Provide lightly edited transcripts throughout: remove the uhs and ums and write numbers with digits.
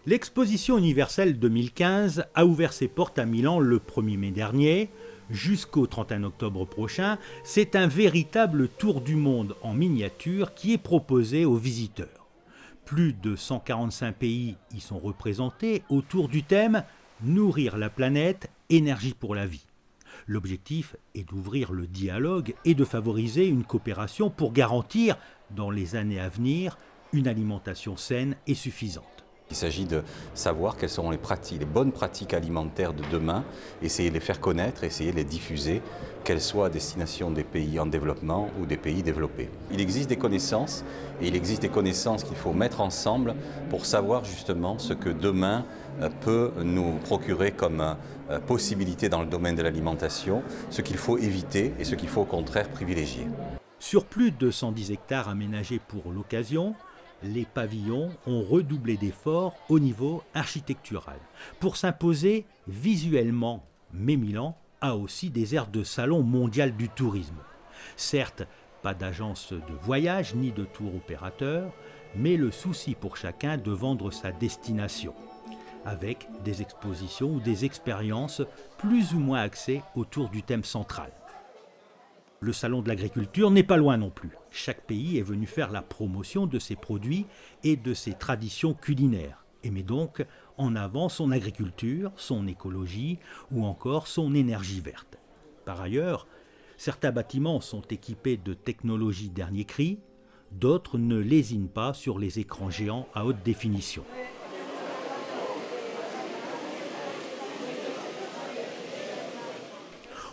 L'exposition universelle 2015 a ouvert ses portes à Milan le 1er mai dernier. Jusqu'au 31 octobre prochain, c'est un véritable tour du monde en miniature qui est proposé aux visiteurs. Plus de 145 pays y sont représentés autour du thème « Nourrir la planète, énergie pour la vie ». L'objectif est d'ouvrir le dialogue et de favoriser une coopération pour garantir, dans les années à venir, une alimentation saine et suffisante. Il s'agit de savoir quelles seront les bonnes pratiques alimentaires de demain, essayer de les faire connaître, essayer de les diffuser, qu'elles soient à destination des pays en développement ou des pays développés. Il existe des connaissances, et il existe des connaissances qu'il faut mettre ensemble pour savoir justement ce que demain peut nous procurer comme possibilité dans le domaine de l'alimentation, ce qu'il faut éviter et ce qu'il faut au contraire privilégier. Sur plus de 110 hectares aménagés pour l'occasion, les pavillons ont redoublé d'efforts au niveau architectural pour s'imposer visuellement. Mais Milan a aussi des aires de salon mondial du tourisme. Certes, pas d'agence de voyage ni de tour opérateur, mais le souci pour chacun de vendre sa destination, avec des expositions ou des expériences plus ou moins axées autour du thème central. Le salon de l'agriculture n'est pas loin non plus. Chaque pays est venu faire la promotion de ses produits et de ses traditions culinaires, et met donc en avant son agriculture, son écologie ou encore son énergie verte. Par ailleurs, certains bâtiments sont équipés de technologies dernier cri, d'autres ne lésinent pas sur les écrans géants à haute définition.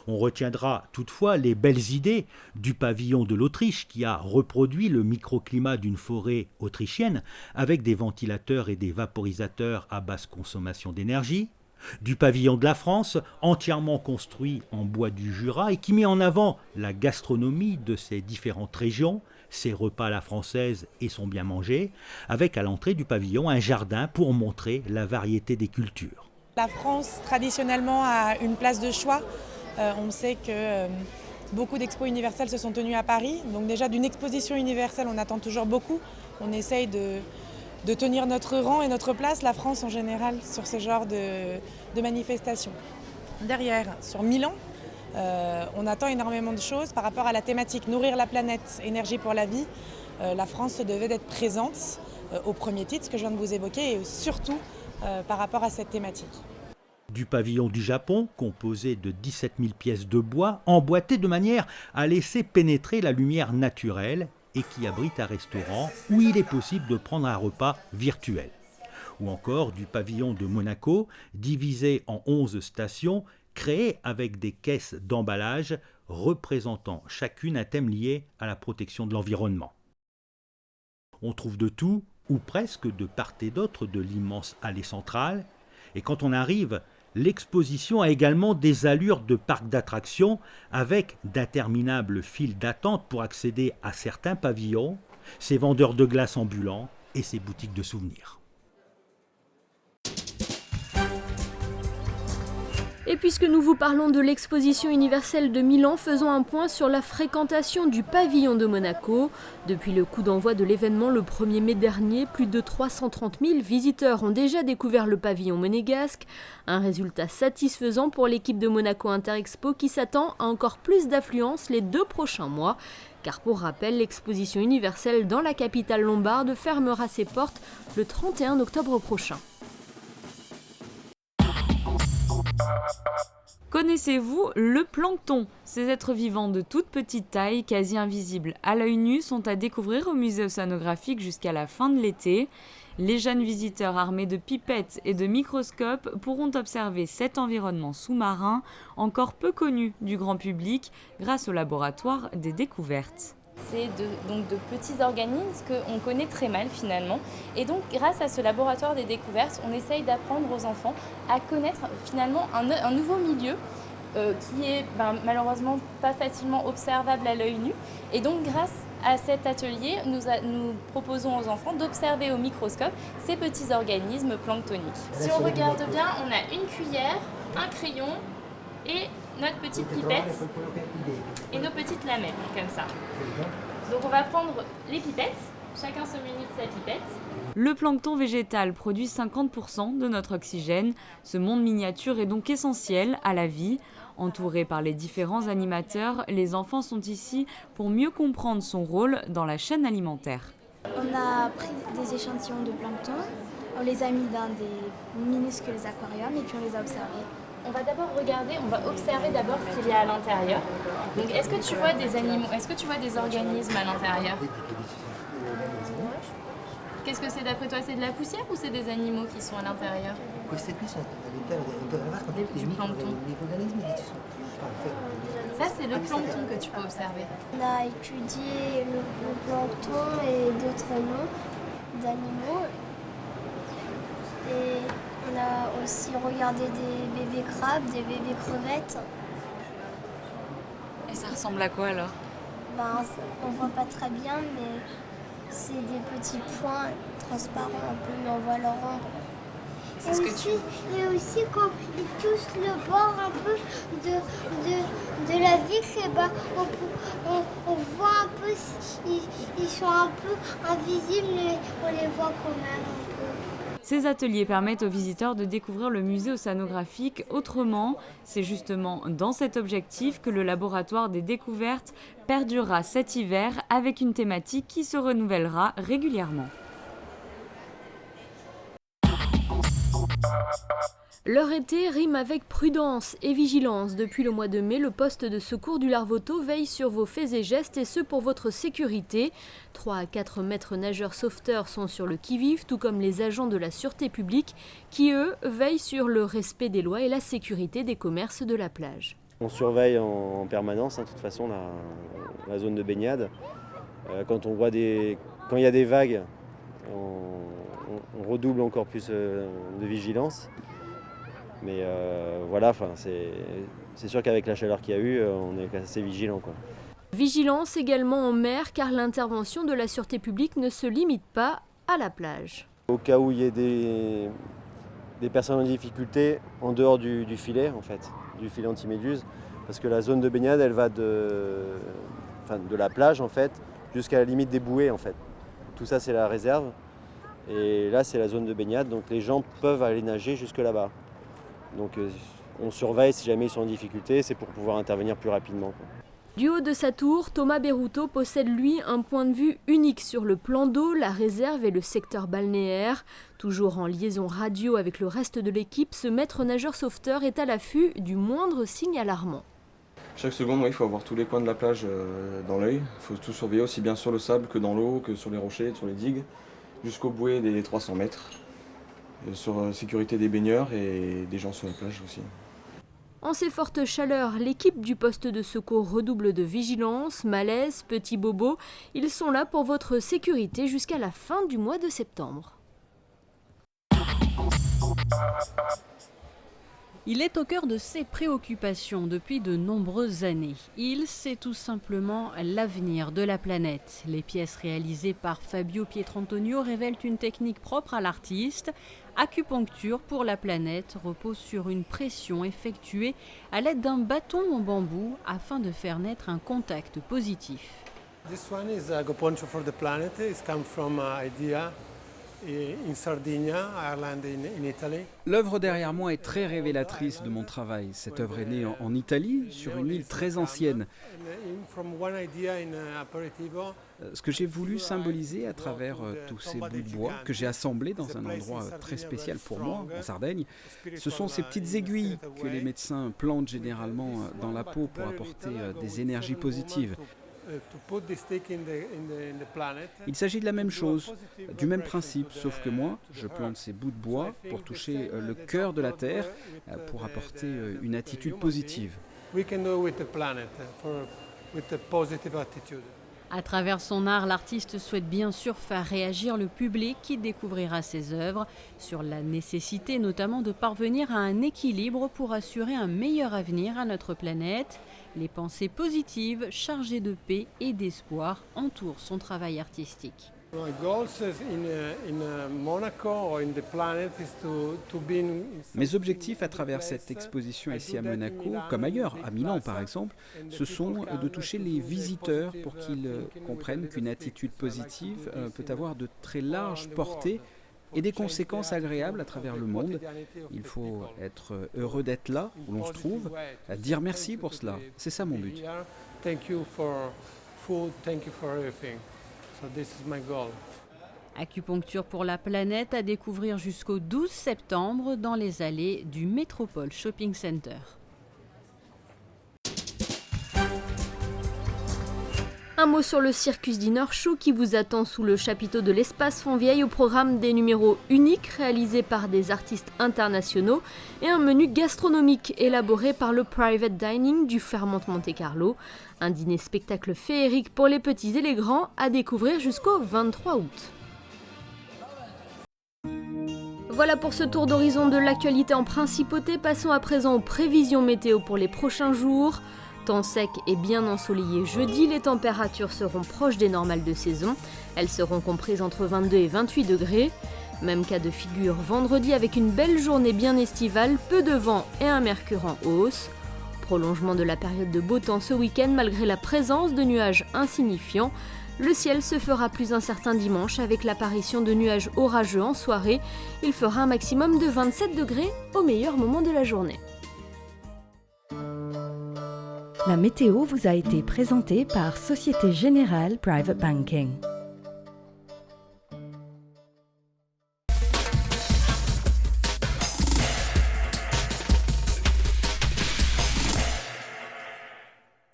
On retiendra toutefois les belles idées du pavillon de l'Autriche qui a reproduit le microclimat d'une forêt autrichienne avec des ventilateurs et des vaporisateurs à basse consommation d'énergie, du pavillon de la France entièrement construit en bois du Jura et qui met en avant la gastronomie de ces différentes régions, ses repas à la française et son bien manger, avec à l'entrée du pavillon un jardin pour montrer la variété des cultures. La France traditionnellement a une place de choix. On sait que beaucoup d'expos universelles se sont tenues à Paris. Donc déjà d'une exposition universelle, on attend toujours beaucoup. On essaye de tenir notre rang et notre place, la France en général, sur ce genre de manifestations. Derrière, sur Milan, on attend énormément de choses par rapport à la thématique Nourrir la planète, énergie pour la vie. La France se devait d'être présente au premier titre, ce que je viens de vous évoquer, et surtout par rapport à cette thématique. Du pavillon du Japon, composé de 17 000 pièces de bois, emboîtées de manière à laisser pénétrer la lumière naturelle et qui abrite un restaurant où il est possible de prendre un repas virtuel. Ou encore du pavillon de Monaco, divisé en 11 stations, créées avec des caisses d'emballage représentant chacune un thème lié à la protection de l'environnement. On trouve de tout, ou presque de part et d'autre de l'immense allée centrale, et quand on arrive, l'exposition a également des allures de parc d'attractions avec d'interminables files d'attente pour accéder à certains pavillons, ses vendeurs de glace ambulants et ses boutiques de souvenirs. Et puisque nous vous parlons de l'exposition universelle de Milan, faisons un point sur la fréquentation du pavillon de Monaco. Depuis le coup d'envoi de l'événement le 1er mai dernier, plus de 330 000 visiteurs ont déjà découvert le pavillon monégasque. Un résultat satisfaisant pour l'équipe de Monaco Interexpo qui s'attend à encore plus d'affluence les 2 prochains mois. Car pour rappel, l'exposition universelle dans la capitale lombarde fermera ses portes le 31 octobre prochain. Connaissez-vous le plancton ? Ces êtres vivants de toute petite taille, quasi invisibles à l'œil nu, sont à découvrir au musée océanographique jusqu'à la fin de l'été. Les jeunes visiteurs armés de pipettes et de microscopes pourront observer cet environnement sous-marin, encore peu connu du grand public, grâce au laboratoire des découvertes. C'est donc de petits organismes qu'on connaît très mal finalement. Et donc grâce à ce laboratoire des découvertes, on essaye d'apprendre aux enfants à connaître finalement un nouveau milieu qui est malheureusement pas facilement observable à l'œil nu. Et donc grâce à cet atelier, nous proposons aux enfants d'observer au microscope ces petits organismes planctoniques. Si on regarde bien, on a une cuillère, un crayon et notre petite pipette et nos petites lamelles, comme ça. Donc on va prendre les pipettes Chacun se munit de sa pipette. Le plancton végétal produit 50% de notre oxygène. Ce monde miniature est donc essentiel à la vie. Entourés par les différents animateurs, les enfants sont ici pour mieux comprendre son rôle dans la chaîne alimentaire. On a pris des échantillons de plancton, on les a mis dans des minuscules aquariums et puis on les a observés. On va d'abord regarder, on va observer d'abord ce qu'il y a à l'intérieur. Donc est-ce que tu vois des animaux, est-ce que tu vois des organismes à l'intérieur? Qu'est-ce que c'est d'après toi? C'est de la poussière ou c'est des animaux qui sont à l'intérieur? Du plancton. Ça, c'est le plancton que tu peux observer. On a étudié le plancton et d'autres noms d'animaux. Et on a aussi regardé des bébés crabes, des bébés crevettes. Et ça ressemble à quoi alors? On voit pas très bien, mais c'est des petits points transparents un peu, mais on voit leur ombre. C'est ce que tu... Et aussi quand ils touchent le bord un peu de la vitre, et on voit un peu, ils sont un peu invisibles, mais on les voit quand même un peu. Ces ateliers permettent aux visiteurs de découvrir le musée océanographique autrement. C'est justement dans cet objectif que le laboratoire des découvertes perdurera cet hiver avec une thématique qui se renouvellera régulièrement. Leur été rime avec prudence et vigilance. Depuis le mois de mai, le poste de secours du Larvoto veille sur vos faits et gestes et ce pour votre sécurité. 3 à 4 maîtres nageurs sauveteurs sont sur le qui-vive, tout comme les agents de la sûreté publique qui, eux, veillent sur le respect des lois et la sécurité des commerces de la plage. On surveille en permanence, de toute façon, la zone de baignade. Quand il y a des vagues, on redouble encore plus de vigilance. Mais voilà, c'est sûr qu'avec la chaleur qu'il y a eu, on est assez vigilant, quoi. Vigilance également en mer, car l'intervention de la sûreté publique ne se limite pas à la plage. Au cas où il y ait des personnes en difficulté, en dehors du filet, en fait, du filet anti-méduse, parce que la zone de baignade, elle va de la plage, en fait, jusqu'à la limite des bouées, en fait. Tout ça, c'est la réserve. Et là, c'est la zone de baignade, donc les gens peuvent aller nager jusque là-bas. Donc on surveille si jamais ils sont en difficulté, c'est pour pouvoir intervenir plus rapidement, quoi. Du haut de sa tour, Thomas Berruto possède lui un point de vue unique sur le plan d'eau, la réserve et le secteur balnéaire. Toujours en liaison radio avec le reste de l'équipe, ce maître nageur sauveteur est à l'affût du moindre signe alarmant. Chaque seconde, il faut avoir tous les coins de la plage dans l'œil. Il faut tout surveiller aussi bien sur le sable que dans l'eau, que sur les rochers, sur les digues, jusqu'au bouée des 300 mètres. Sur la sécurité des baigneurs et des gens sur la plage aussi. En ces fortes chaleurs, l'équipe du poste de secours redouble de vigilance, malaise, petits bobos. Ils sont là pour votre sécurité jusqu'à la fin du mois de septembre. Il est au cœur de ses préoccupations depuis de nombreuses années. C'est tout simplement l'avenir de la planète. Les pièces réalisées par Fabio Pietrantonio révèlent une technique propre à l'artiste. Acupuncture pour la planète repose sur une pression effectuée à l'aide d'un bâton en bambou afin de faire naître un contact positif. This one is acupuncture for the planet. It's come from idea in Sardinia, Ireland, in Italy. L'œuvre derrière moi est très révélatrice de mon travail. Cette œuvre est née en Italie, sur une île très ancienne. Ce que j'ai voulu symboliser à travers tous ces bouts de bois que j'ai assemblés dans un endroit très spécial pour moi, en Sardaigne, ce sont ces petites aiguilles que les médecins plantent généralement dans la peau pour apporter des énergies positives. Il s'agit de la même chose, du même principe, sauf que moi, je plante ces bouts de bois pour toucher le cœur de la terre, pour apporter une attitude positive. À travers son art, l'artiste souhaite bien sûr faire réagir le public qui découvrira ses œuvres sur la nécessité notamment de parvenir à un équilibre pour assurer un meilleur avenir à notre planète. Les pensées positives, chargées de paix et d'espoir entourent son travail artistique. Mes objectifs à travers cette exposition ici à Monaco, comme ailleurs, à Milan par exemple, ce sont de toucher les visiteurs pour qu'ils comprennent qu'une attitude positive peut avoir de très larges portées et des conséquences agréables à travers le monde. Il faut être heureux d'être là, où l'on se trouve, dire merci pour cela. C'est ça mon but. Acupuncture pour la planète à découvrir jusqu'au 12 septembre dans les allées du Métropole Shopping Center. Un mot sur le Circus Dinner Show qui vous attend sous le chapiteau de l'Espace Fontvieille au programme des numéros uniques réalisés par des artistes internationaux et un menu gastronomique élaboré par le Private Dining du Fairmont Monte-Carlo. Un dîner-spectacle féerique pour les petits et les grands à découvrir jusqu'au 23 août. Voilà pour ce tour d'horizon de l'actualité en principauté. Passons à présent aux prévisions météo pour les prochains jours. Temps sec et bien ensoleillé jeudi, les températures seront proches des normales de saison. Elles seront comprises entre 22 et 28 degrés. Même cas de figure vendredi avec une belle journée bien estivale, peu de vent et un mercure en hausse. Prolongement de la période de beau temps ce week-end malgré la présence de nuages insignifiants. Le ciel se fera plus incertain dimanche avec l'apparition de nuages orageux en soirée. Il fera un maximum de 27 degrés au meilleur moment de la journée. La météo vous a été présentée par Société Générale Private Banking.